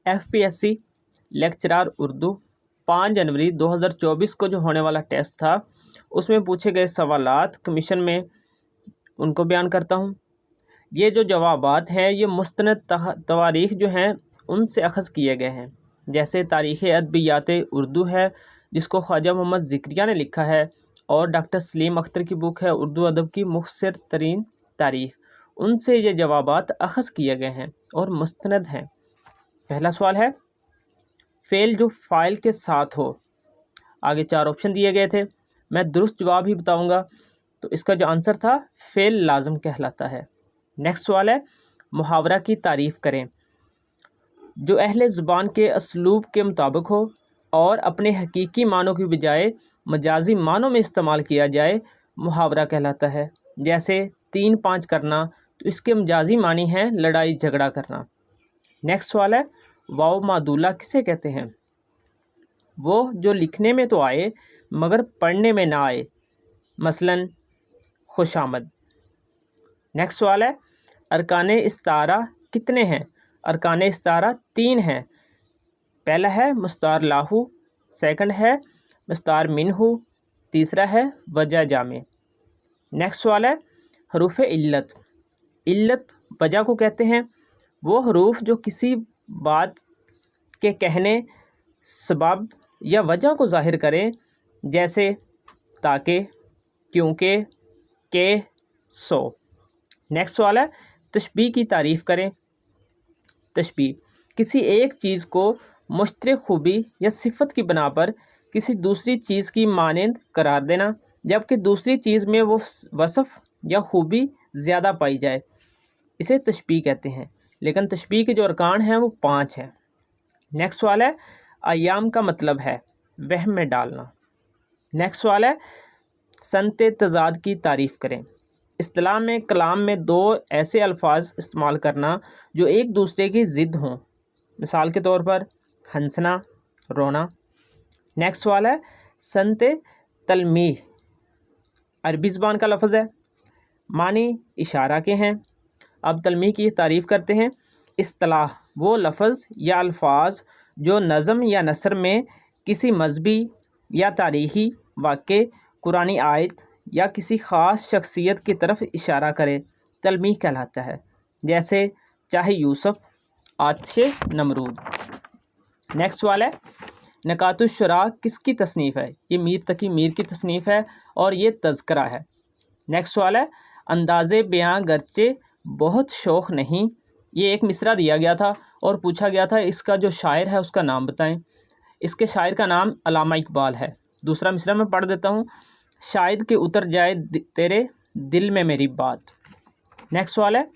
FPSC lecturer Urdu 5 जनवरी 2024 को जो होने वाला टेस्ट था उसमें पूछे गए सवालात कमीशन में उनको बयान करता हूँ। ये जो जवाबात हैं ये मुस्तनद तवारीख जो हैं उनसे अखज़ किए गए हैं। जैसे तारीख़ अदबियात उर्दू है जिसको ख्वाजा मोहम्मद ज़िक्रिया ने लिखा है, और डॉक्टर सलीम अख्तर की बुक है उर्दू अदब की मुख्तसर तरीन तारीख़, उनसे ये जवाबात अखज़ किए गए हैं और मुस्तनद हैं। पहला सवाल है फ़ेल जो फ़ाइल के साथ हो। आगे 4 ऑप्शन दिए गए थे, मैं दुरुस्त जवाब ही बताऊंगा, तो इसका जो आंसर था फ़ेल लाज़िम कहलाता है। नेक्स्ट सवाल है मुहावरा की तारीफ़ करें। जो अहले ज़ुबान के असलूब के मुताबिक हो और अपने हकीकी मानों की बजाय मजाजी मानों में इस्तेमाल किया जाए, मुहावरा कहलाता है। जैसे 3-5 करना, तो इसके मजाजी मानी हैं लड़ाई झगड़ा करना। नेक्स्ट सवाल है वाव मादूला किसे कहते हैं। वो जो लिखने में तो आए मगर पढ़ने में ना आए, मसलन खुशामद। नेक्स्ट सवाल है अरकाने इस्तारा कितने हैं। अरकाने इस्तारा 3 हैं। पहला है मुस्तार लाहू, सेकंड है मुस्तार मिनहू, तीसरा है वजह जामे। नेक्स्ट सवाल है हरूफ इल्लत। इल्लत वजह को कहते हैं। वो हरूफ जो किसी बात के कहने, सबब या वजह को ज़ाहिर करें, जैसे ताकि, क्योंकि, के, सो। नेक्स्ट सवाल है तशबीह की तारीफ़ करें। तशबीह किसी एक चीज़ को मुश्तरक खूबी या सिफत की बना पर किसी दूसरी चीज़ की मानंद करार देना, जबकि दूसरी चीज़ में वो वसफ़ या खूबी ज़्यादा पाई जाए, इसे तशबीह कहते हैं। लेकिन तशबीह के जो अरकान हैं वो 5 हैं। नेक्स्ट सवाल है अय्याम का मतलब है वहम में डालना। नेक्स्ट सवाल है संत तज़ाद की तारीफ़ करें। इस्तिलाह में कलाम में 2 ऐसे अल्फाज इस्तेमाल करना जो एक दूसरे की ज़िद हों, मिसाल के तौर पर हंसना, रोना। नेक्स्ट सवाल है संत तलमीह अरबी ज़बान का लफ्ज़ है, मानी इशारा के हैं। अब तलमीह की तारीफ़ करते हैं। इस्तिलाह वो लफ्ज़ या अल्फाज जो नज़म या नसर में किसी मजहबी या तारीख़ी वाक़े, कुरानी आयत या किसी ख़ास शख्सियत की तरफ इशारा करे, तलमीह कहलाता है। जैसे चाहे यूसुफ, आतिशे नमरूद। नेक्स्ट सवाल है नकातुश्शरा किसकी तसनीफ़ है। ये मीर तकी मीर की तसनीफ़ है और ये तज़किरा है। नेक्स्ट सवाल है अंदाज़े बयां गर्चे बहुत शौक़ नहीं। ये एक मिसरा दिया गया था और पूछा गया था इसका जो शायर है उसका नाम बताएं। इसके शायर का नाम अल्लामा इकबाल है। दूसरा मिसरा मैं पढ़ देता हूँ, शायद कि उतर जाए तेरे दिल में मेरी बात। नेक्स्ट सवाल है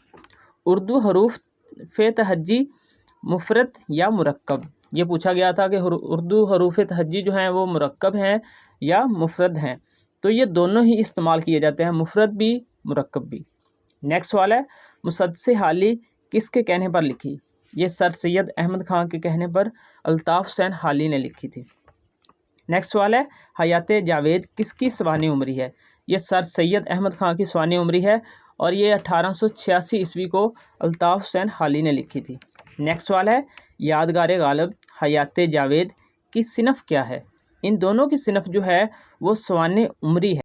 उर्दू हरूफ फ़े तहज्जी मुफरद या मुरक्कब। ये पूछा गया था कि उर्दू हरूफ तहज्जी जो हैं वो मुरक्कब हैं या मुफरद हैं, तो ये दोनों ही इस्तेमाल किए जाते हैं, मुफरद भी मुरक्कब भी। नेक्स्ट सवाल है मुसद्दसे हाली किसके कहने पर लिखी। ये सर सैयद अहमद ख़ान के कहने पर अल्ताफ़ हुसैन हाली ने लिखी थी। नेक्स्ट सवाल है हयात जावेद किसकी सवानी उम्री है। ये सर सैयद अहमद ख़ान की सवानी उम्री है और ये 1886 ईस्वी को अल्ताफ़ हुसैन हाली ने लिखी थी। नेक्स्ट सवाल है यादगार गालिब हयात जावेद की सिनफ़ क्या है। इन दोनों की सिनफ़ जो है वो सवानी उम्री है।